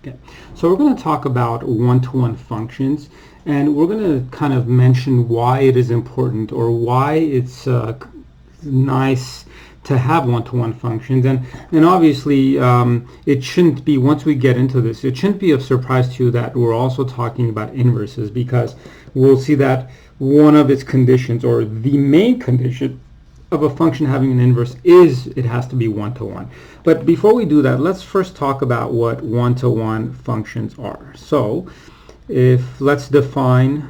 Okay, so we're going to talk about one-to-one functions, and we're going to kind of mention why it is important or why it's nice to have one-to-one functions. And obviously it shouldn't be, once we get into this, it shouldn't be of surprise to you that we're also talking about inverses, because we'll see that one of its conditions, or the main condition of a function having an inverse, is it has to be one-to-one. But before we do that, let's first talk about what one-to-one functions are. So let's define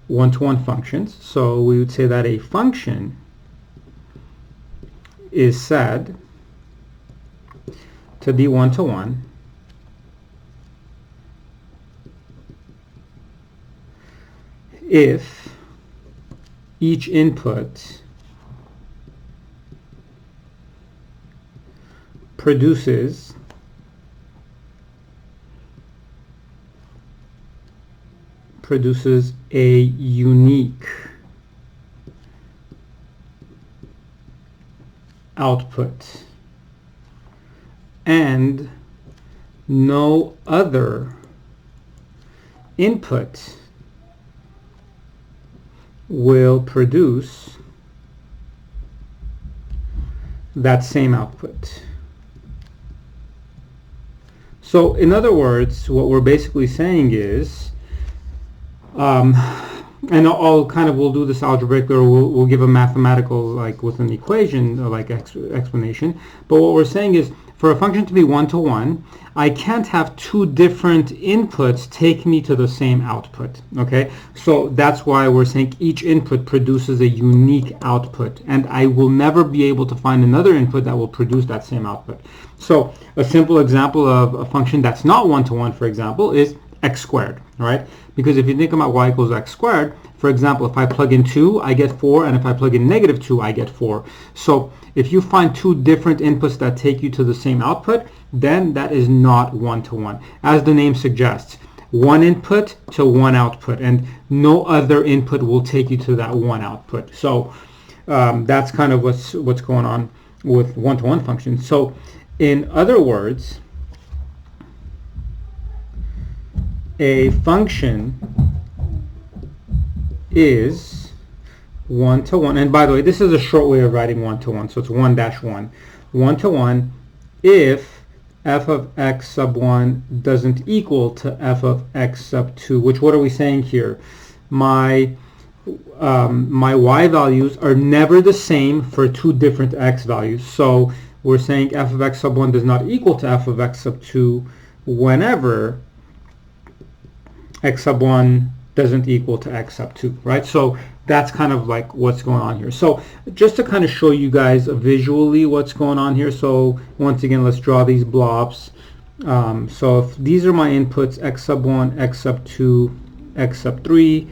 one-to-one functions. So we would say that a function is said to be one-to-one if each input produces a unique output and no other input will produce that same output. So in other words, what we're basically saying is, and we'll do this algebraically, or we'll give a mathematical, like with an equation, like explanation. But what we're saying is, for a function to be one-to-one, I can't have two different inputs take me to the same output. Okay, so that's why we're saying each input produces a unique output, and I will never be able to find another input that will produce that same output. So a simple example of a function that's not one-to-one, for example, is x squared, right? Because if you think about y equals x squared, for example, if I plug in 2, I get 4, and if I plug in negative 2, I get 4. So if you find two different inputs that take you to the same output, then that is not one-to-one. As the name suggests, one input to one output, and no other input will take you to that one output. So that's kind of what's going on with one-to-one functions. So in other words, a function is one-to-one, and by the way, this is a short way of writing one-to-one, so it's 1-1. One-to-one if f of x sub 1 doesn't equal to f of x sub 2, which, what are we saying here? My y values are never the same for two different x values. So we're saying f of x sub 1 does not equal to f of x sub 2 whenever x sub 1 doesn't equal to x sub 2, right? So that's kind of like what's going on here. So just to kind of show you guys visually what's going on here, so once again, let's draw these blobs. So if these are my inputs, x sub 1, x sub 2, x sub 3,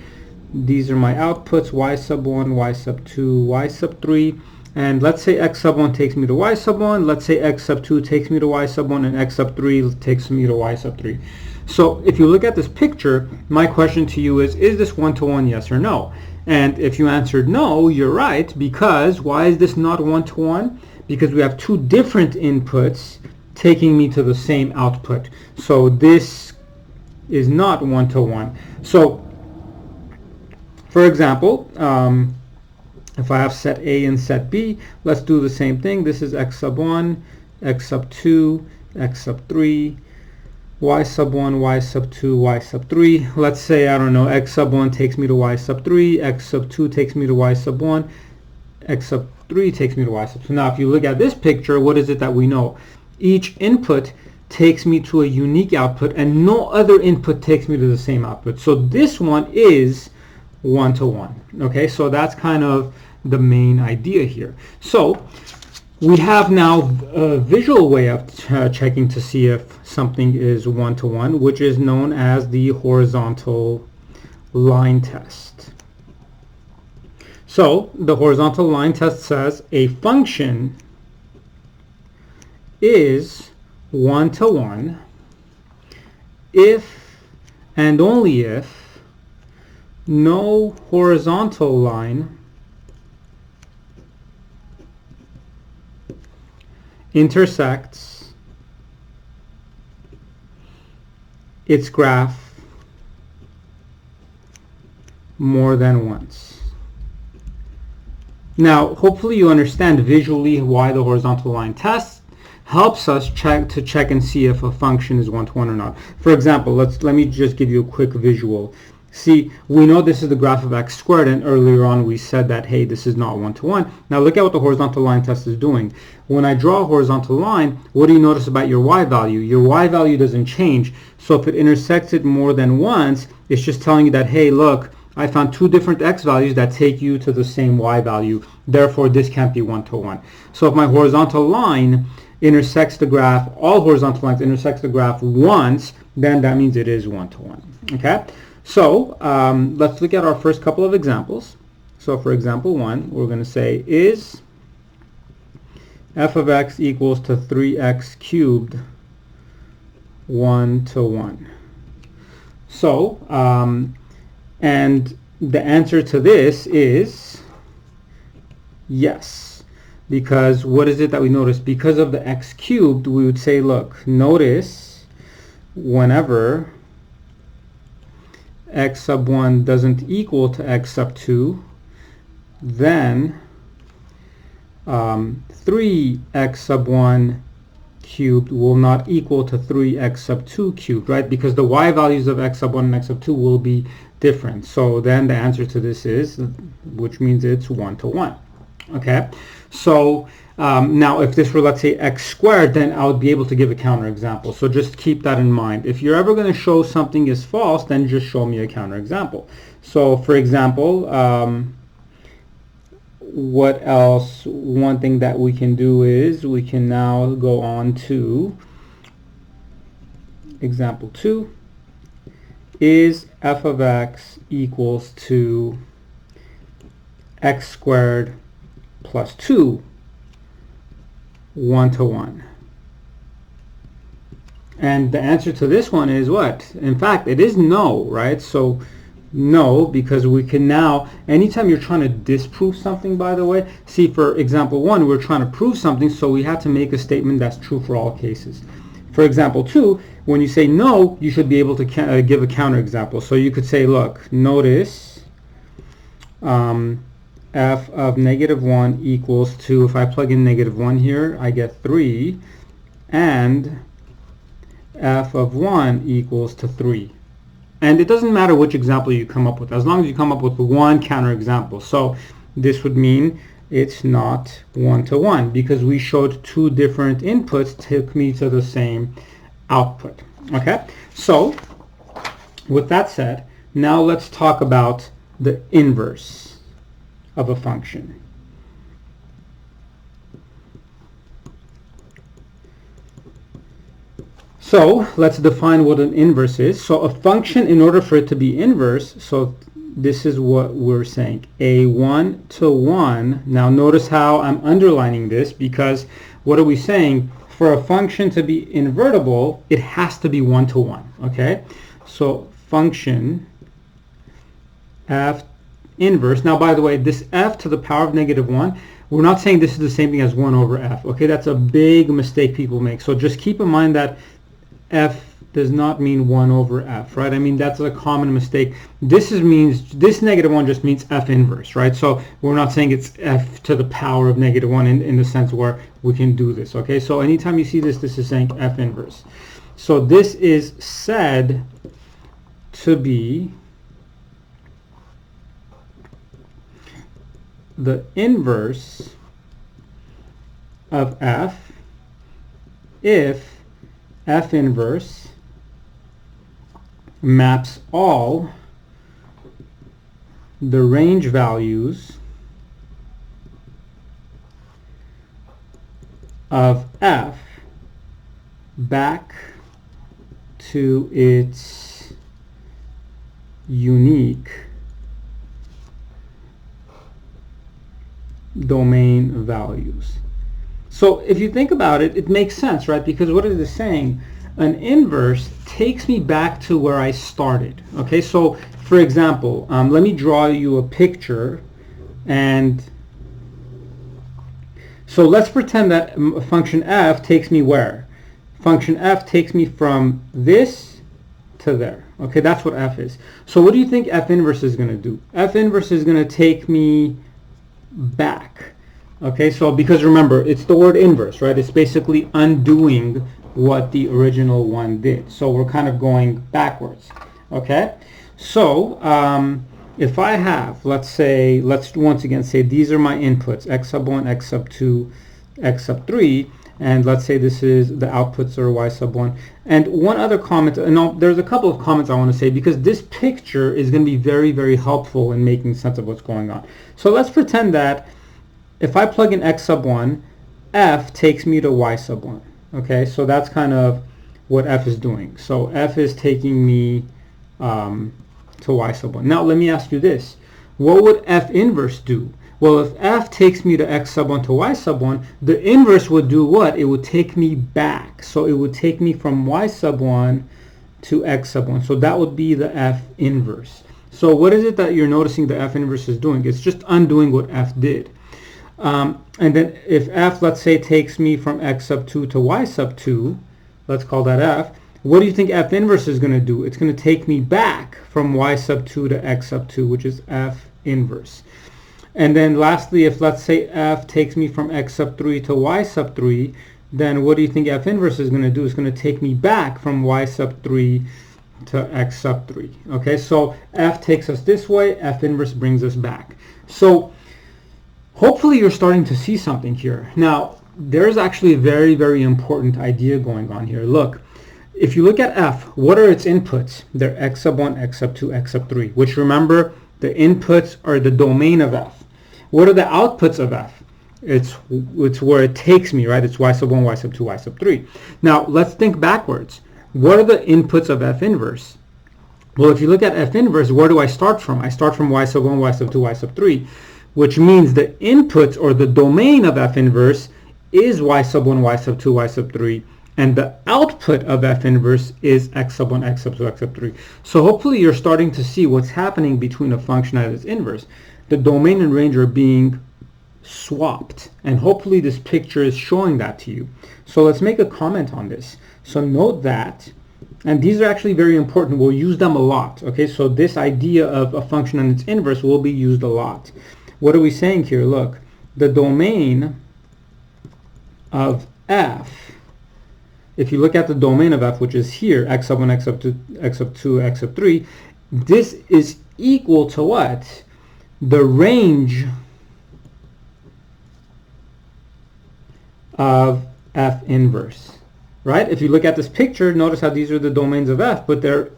these are my outputs, y sub 1, y sub 2, y sub 3, and let's say x sub 1 takes me to y sub 1, let's say x sub 2 takes me to y sub 1, and x sub 3 takes me to y sub 3. So if you look at this picture, my question to you is this one-to-one, yes or no? And if you answered no, you're right, because why is this not one-to-one? Because we have two different inputs taking me to the same output. So this is not one-to-one. So for example, if I have set A and set B, let's do the same thing. This is x sub 1, x sub 2, x sub 3, y sub 1, y sub 2, y sub 3. Let's say, I don't know, x sub 1 takes me to y sub 3, x sub 2 takes me to y sub 1, x sub 3 takes me to y sub 2. Now, if you look at this picture, what is it that we know? Each input takes me to a unique output, and no other input takes me to the same output. So this one is one-to-one. Okay, so that's kind of the main idea here. So we have now a visual way of checking to see if something is one-to-one, which is known as the horizontal line test. So the horizontal line test says a function is one-to-one if and only if no horizontal line intersects its graph more than once. Now, hopefully you understand visually why the horizontal line test helps us check and see if a function is one-to-one or not. For example, let me just give you a quick visual. See, we know this is the graph of x squared, and earlier on we said that, hey, this is not one-to-one. Now look at what the horizontal line test is doing. When I draw a horizontal line, what do you notice about your y value? Your y value doesn't change. So if it intersects it more than once, it's just telling you that, hey, look, I found two different x values that take you to the same y value. Therefore, this can't be one-to-one. So if my horizontal line intersects the graph, all horizontal lines intersects the graph once, then that means it is one-to-one. Okay? So let's look at our first couple of examples. So for example 1, we're going to say, is f of x equals to 3x cubed 1-to-1? So, and the answer to this is yes. Because what is it that we notice? Because of the x cubed, we would say, look, notice whenever x sub 1 doesn't equal to x sub 2, then 3x sub 1 cubed will not equal to 3x sub 2 cubed, right? Because the y values of x sub 1 and x sub 2 will be different. So then the answer to this is, which means it's 1-to-1. Okay? So now if this were, let's say, x squared, then I would be able to give a counterexample. So just keep that in mind. If you're ever going to show something is false, then just show me a counterexample. So for example, what else? One thing that we can do is we can now go on to example 2. Is f of x equals to x squared plus 2 1-to-1? And the answer to this one is what? In fact, it is no, right? So no, because we can now, anytime you're trying to disprove something, by the way, see, for example 1, we're trying to prove something, so we have to make a statement that's true for all cases. For example 2, when you say no, you should be able to give a counterexample. So you could say, look, notice f of -1 equals to, if I plug in -1 here, I get 3, and f of 1 equals to 3. And it doesn't matter which example you come up with, as long as you come up with one counterexample. So this would mean it's not 1-to-1, because we showed two different inputs took me to the same output. Okay? So with that said, now let's talk about the inverse of a function. So let's define what an inverse is. So a function, in order for it to be inverse, so this is what we're saying, a 1-to-1. Now notice how I'm underlining this, because what are we saying? For a function to be invertible, it has to be 1-to-1. Okay? So function f inverse. Now, by the way, this f to the power of -1, we're not saying this is the same thing as 1 over f. Okay, that's a big mistake people make. So just keep in mind that f does not mean 1 over f, right? I mean, that's a common mistake. This means, this -1 just means f inverse, right? So we're not saying it's f to the power of -1 in the sense where we can do this, okay? So anytime you see this, this is saying f inverse. So this is said to be the inverse of f if f inverse maps all the range values of f back to its unique domain values. So if you think about it, it makes sense, right? Because what is it saying? An inverse takes me back to where I started. Okay, so for example, let me draw you a picture, and so let's pretend that function f takes me where? Function f takes me from this to there. Okay, that's what f is. So what do you think f inverse is going to do? F inverse is going to take me back. Okay, so because remember, it's the word inverse, right? It's basically undoing what the original one did. So we're kind of going backwards. Okay, so if I have, let's once again say these are my inputs, x sub 1, x sub 2, x sub 3, and let's say this is the outputs are y sub 1. And one other comment, no, there's a couple of comments I want to say because this picture is going to be very, very helpful in making sense of what's going on. So let's pretend that if I plug in x sub 1, f takes me to y sub 1. Okay, so that's kind of what f is doing. So f is taking me to y sub 1. Now let me ask you this. What would f inverse do? Well, if f takes me to x sub 1 to y sub 1, the inverse would do what? It would take me back. So it would take me from y sub 1 to x sub 1. So that would be the f inverse. So what is it that you're noticing the f inverse is doing? It's just undoing what f did. And then if f, let's say, takes me from x sub 2 to y sub 2, let's call that f, what do you think f inverse is going to do? It's going to take me back from y sub 2 to x sub 2, which is f inverse. And then lastly, if let's say f takes me from x sub 3 to y sub 3, then what do you think f inverse is going to do? It's going to take me back from y sub 3 to x sub 3. Okay, so f takes us this way, f inverse brings us back. So hopefully you're starting to see something here. Now, there's actually a very, very important idea going on here. Look, if you look at f, what are its inputs? They're x sub 1, x sub 2, x sub 3, which remember, the inputs are the domain of f. What are the outputs of f? It's where it takes me, right? It's y sub 1, y sub 2, y sub 3. Now, let's think backwards. What are the inputs of f inverse? Well, if you look at f inverse, where do I start from? I start from y sub 1, y sub 2, y sub 3, which means the inputs or the domain of f inverse is y sub 1, y sub 2, y sub 3, and the output of f inverse is x sub 1, x sub 2, x sub 3. So hopefully you're starting to see what's happening between a function and its inverse. The domain and range are being swapped, and hopefully this picture is showing that to you. So let's make a comment on this. So note that, and these are actually very important, we'll use them a lot. Okay, so this idea of a function and its inverse will be used a lot. What are we saying here? Look, the domain of f, if you look at the domain of f, which is here, x sub 1, x sub 2, x sub 2, x sub 3, this is equal to what? The range of f inverse, right? If you look at this picture, notice how these are the domains of f, but they're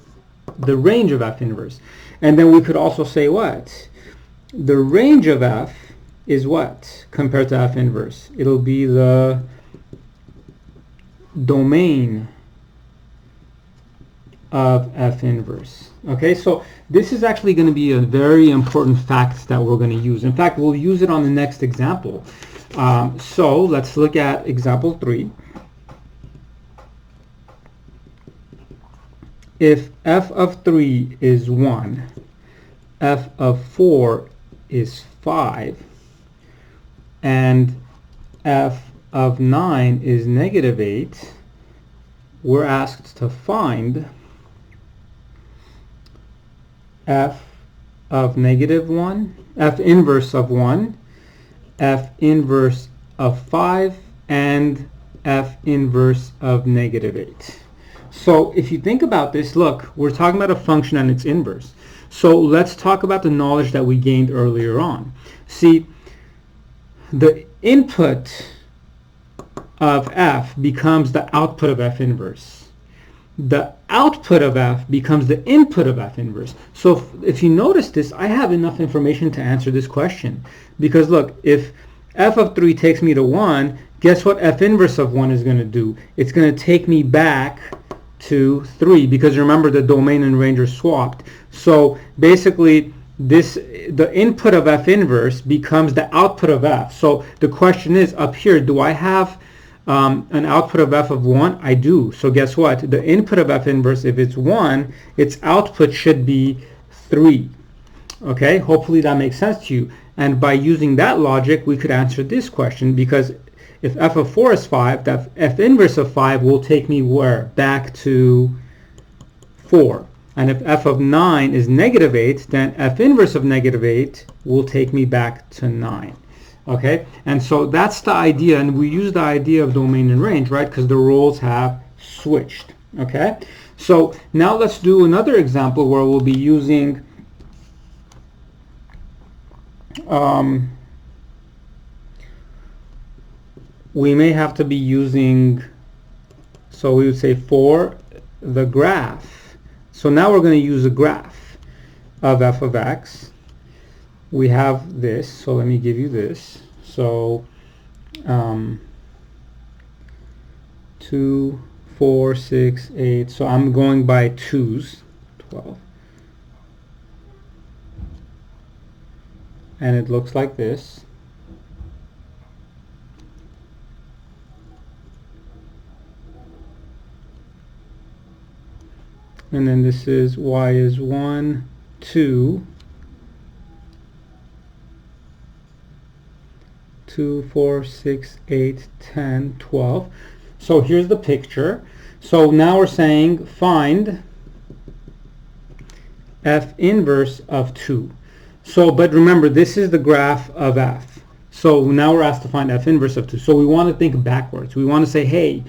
the range of f inverse. And then we could also say what? The range of f is what compared to f inverse? It'll be the domain of f inverse. Okay, so this is actually going to be a very important fact that we're going to use. In fact, we'll use it on the next example. So let's look at example 3. If f of 3 is 1, f of 4 is 5, and f of 9 is negative 8, we're asked to find f of negative 1, f inverse of 1, f inverse of 5, and f inverse of negative 8. So if you think about this, look, we're talking about a function and its inverse. So let's talk about the knowledge that we gained earlier on. See, the input of f becomes the output of f inverse. The output of f becomes the input of f inverse. So if you notice this, I have enough information to answer this question. Because look, if f of 3 takes me to 1, guess what f inverse of 1 is going to do? It's going to take me back to 3, because remember the domain and range are swapped. So basically the input of f inverse becomes the output of f. So the question is, up here, do I have an output of f of 1? I do. So guess what? The input of f inverse, if it's 1, its output should be 3. Okay, hopefully that makes sense to you. And by using that logic, we could answer this question, because if f of 4 is 5, that f inverse of 5 will take me where? Back to 4. And if f of 9 is negative 8, then f inverse of negative 8 will take me back to 9. Okay, and so that's the idea, and we use the idea of domain and range, right, because the roles have switched. Okay, so now let's do another example where we'll be using we may have to be using, so we would say for the graph. So now we're going to use a graph of f of x. We have this, so let me give you this. So 2, 4, 6, 8. So I'm going by 2s, 12. And it looks like this. And then this is y is 1, 2, 2, 4, 6, 8, 10, 12. So here's the picture. So now we're saying find f inverse of 2. So, but remember, this is the graph of f. So now we're asked to find f inverse of 2. So we want to think backwards. We want to say, hey,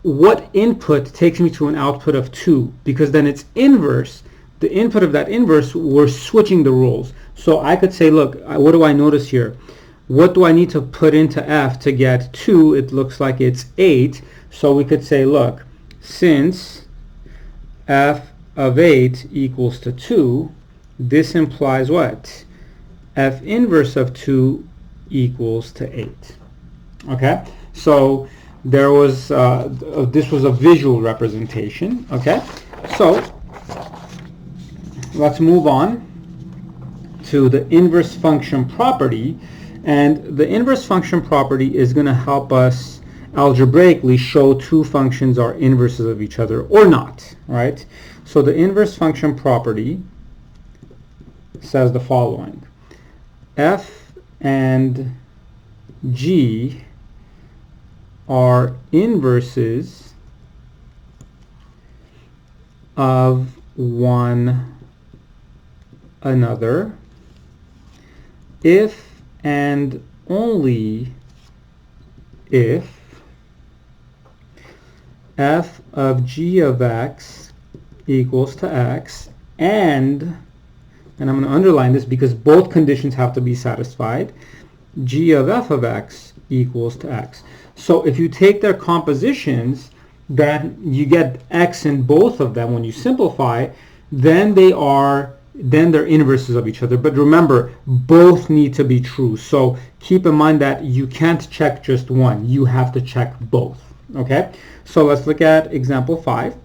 what input takes me to an output of 2? Because then it's inverse. The input of that inverse, we're switching the roles. So I could say, look, what do I notice here? What do I need to put into f to get 2? It looks like it's 8. So we could say, look, since f of 8 equals to 2, this implies what? F inverse of 2 equals to 8. Okay? So there was this was a visual representation. Okay, so let's move on to the inverse function property, and the inverse function property is going to help us algebraically show two functions are inverses of each other or not, right? So the inverse function property says the following: f and g are inverses of one another if and only if f of g of x equals to x and I'm going to underline this because both conditions have to be satisfied, g of f of x equals to x. So if you take their compositions, then you get x in both of them. When you simplify, then they're inverses of each other. But remember, both need to be true. So keep in mind that you can't check just one. You have to check both. Okay? So let's look at example 5.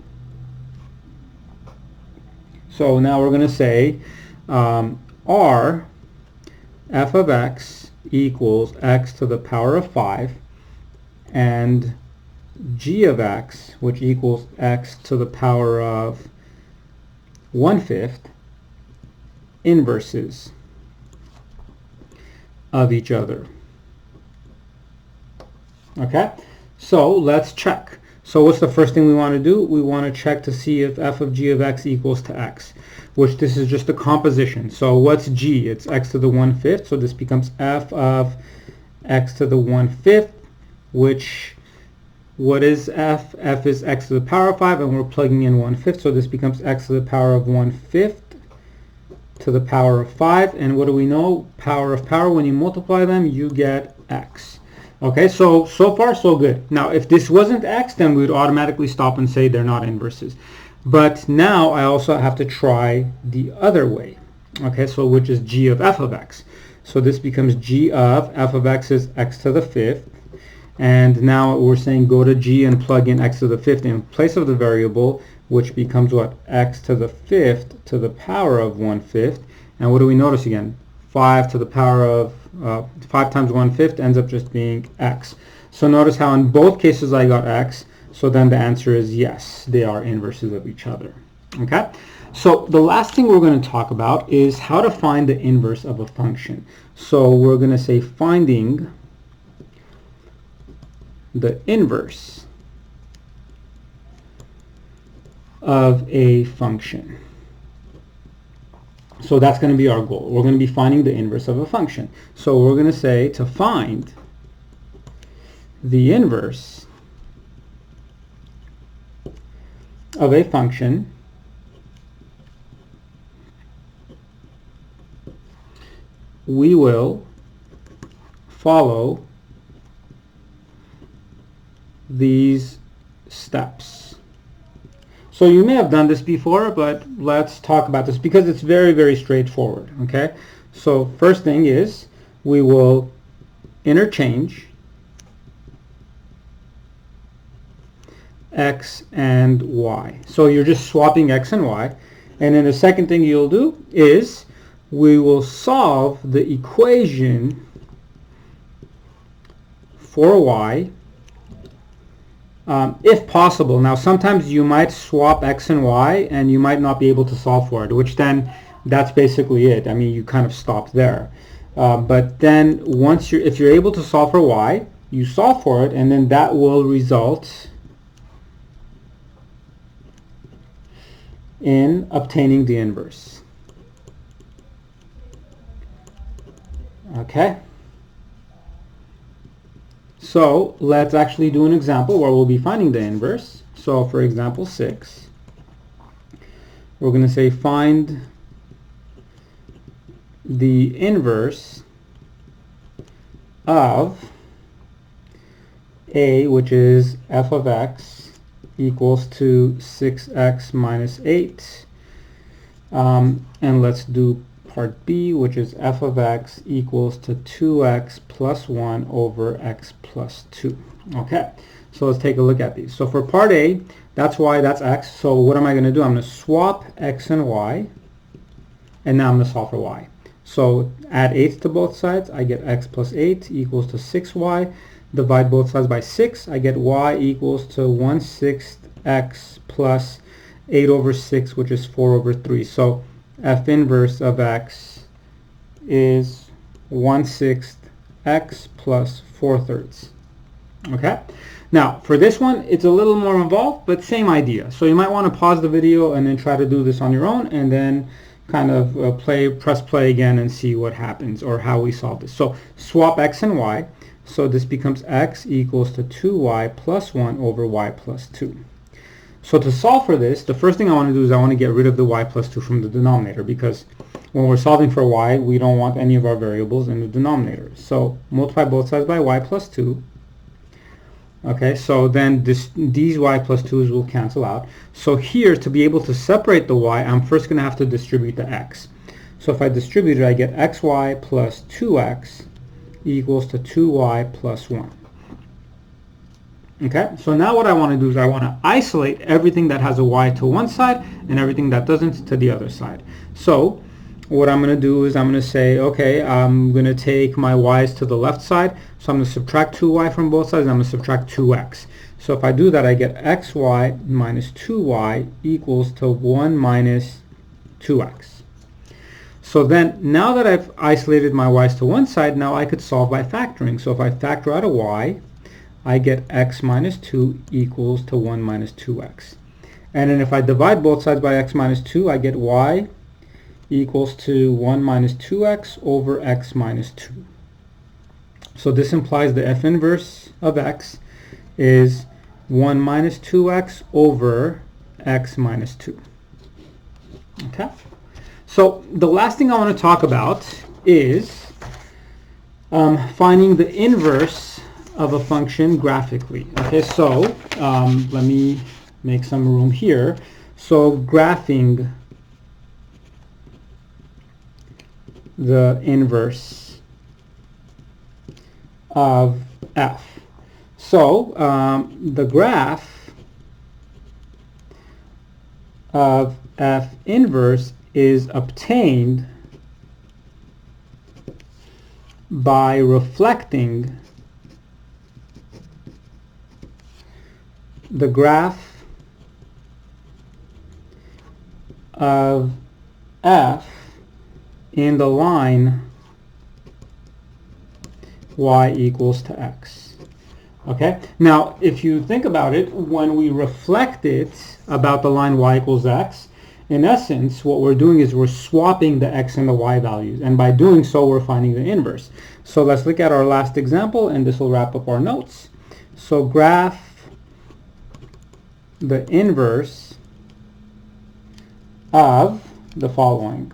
So now we're going to say r f of x equals x to the power of 5 and g of x, which equals x to the power of 1/5, inverses of each other. Okay, so let's check. So what's the first thing we want to do? We want to check to see if f of g of x equals to x, which this is just a composition. So what's g? It's x to the 1/5, so this becomes f of x to the 1/5, which, what is f? F is x to the power of 5, and we're plugging in 1/5, so this becomes x to the power of 1/5 to the power of 5, and what do we know? Power of power, when you multiply them, you get x. Okay, so far so good. Now, if this wasn't x, then we would automatically stop and say they're not inverses. But now I also have to try the other way. Okay, so which is g of f of x. So this becomes g of f of x is x to the 5th. And now we're saying go to g and plug in x to the 5th in place of the variable, which becomes what? X to the 5th to the power of 1/5. And what do we notice again? 5 to the power of 5 times 1/5 ends up just being x. So notice how in both cases I got x. So then the answer is yes, they are inverses of each other. Okay? So the last thing we're going to talk about is how to find the inverse of a function. So we're going to say finding the inverse of a function. So that's going to be our goal. We're going to be finding the inverse of a function. So we're going to say to find the inverse of a function, we will follow these steps. So you may have done this before, but let's talk about this because it's very, very straightforward. Okay, so first thing is we will interchange x and y. So you're just swapping x and y. And then the second thing you'll do is we will solve the equation for y if possible. Now sometimes you might swap x and y and you might not be able to solve for it, which then that's basically it. I mean, you kind of stop there. But then once if you're able to solve for y, you solve for it, and then that will result in obtaining the inverse. Okay? So let's actually do an example where we'll be finding the inverse. So for example 6, we're going to say find the inverse of a, which is f of x equals to 6x minus 8. And let's do part B, which is f of x equals to 2x plus 1 over x plus 2. Okay, so let's take a look at these. So for part A, that's y, that's x. So what am I going to do? I'm going to swap x and y, and now I'm going to solve for y. So add 8 to both sides. I get x plus 8 equals to 6y. Divide both sides by 6. I get y equals to 1/6 x plus 8 over 6, which is 4 over 3. So f inverse of x is 1/6 x plus 4/3. Okay? Now, for this one, it's a little more involved, but same idea. So you might want to pause the video and then try to do this on your own, and then kind of press play again and see what happens or how we solve this. So swap x and y. So this becomes x equals to 2y plus 1 over y plus 2. So to solve for this, the first thing I want to do is I want to get rid of the y plus 2 from the denominator, because when we're solving for y, we don't want any of our variables in the denominator. So multiply both sides by y plus 2. Okay, so then these y plus 2's will cancel out. So here, to be able to separate the y, I'm first going to have to distribute the x. So if I distribute it, I get xy plus 2x equals to 2y plus 1. Okay, so now what I want to do is I want to isolate everything that has a y to one side and everything that doesn't to the other side. So what I'm going to do is I'm going to say, okay, I'm going to take my y's to the left side. So I'm going to subtract 2y from both sides, and I'm going to subtract 2x. So if I do that, I get xy minus 2y equals to 1 minus 2x. So then, now that I've isolated my y's to one side, now I could solve by factoring. So if I factor out a y, I get x minus 2 equals to 1 minus 2x. And then if I divide both sides by x minus 2, I get y equals to 1 minus 2x over x minus 2. So this implies the f inverse of x is 1 minus 2x over x minus 2. Okay? So the last thing I want to talk about is finding the inverse of a function graphically. Okay, so let me make some room here. So graphing the inverse of f. So the graph of f inverse is obtained by reflecting the graph of f in the line y equals to x. Okay, now if you think about it, when we reflect it about the line y equals x, in essence what we're doing is we're swapping the x and the y values, and by doing so we're finding the inverse. So let's look at our last example, and this will wrap up our notes. So graph the inverse of the following.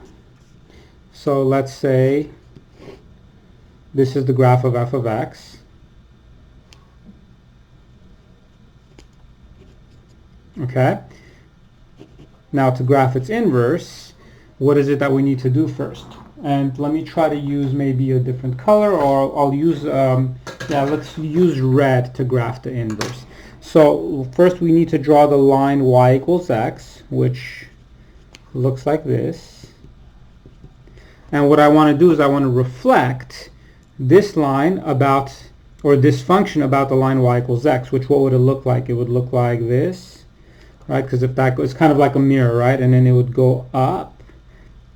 So let's say this is the graph of f of x. Okay. Now to graph its inverse, what is it that we need to do first? And let me try to use maybe a different color, or I'll use, let's use red to graph the inverse. So first we need to draw the line y equals x, which looks like this. And what I want to do is I want to reflect this line about, or this function about the line y equals x, which what would it look like? It would look like this. Right, because if that goes, kind of like a mirror, right? And then it would go up,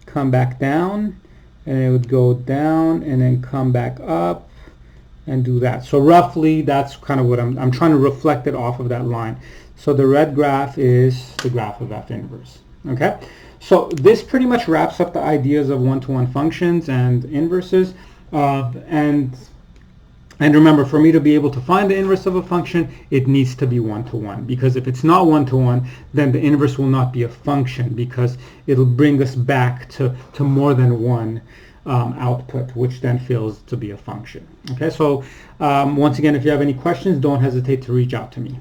come back down, and it would go down, and then come back up, and do that. So roughly, that's kind of what I'm trying to reflect it off of that line. So the red graph is the graph of f inverse. Okay, so this pretty much wraps up the ideas of one-to-one functions and inverses, and remember, for me to be able to find the inverse of a function, it needs to be one-to-one. Because if it's not one-to-one, then the inverse will not be a function, because it'll bring us back to more than one output, which then fails to be a function. Okay, so once again, if you have any questions, don't hesitate to reach out to me.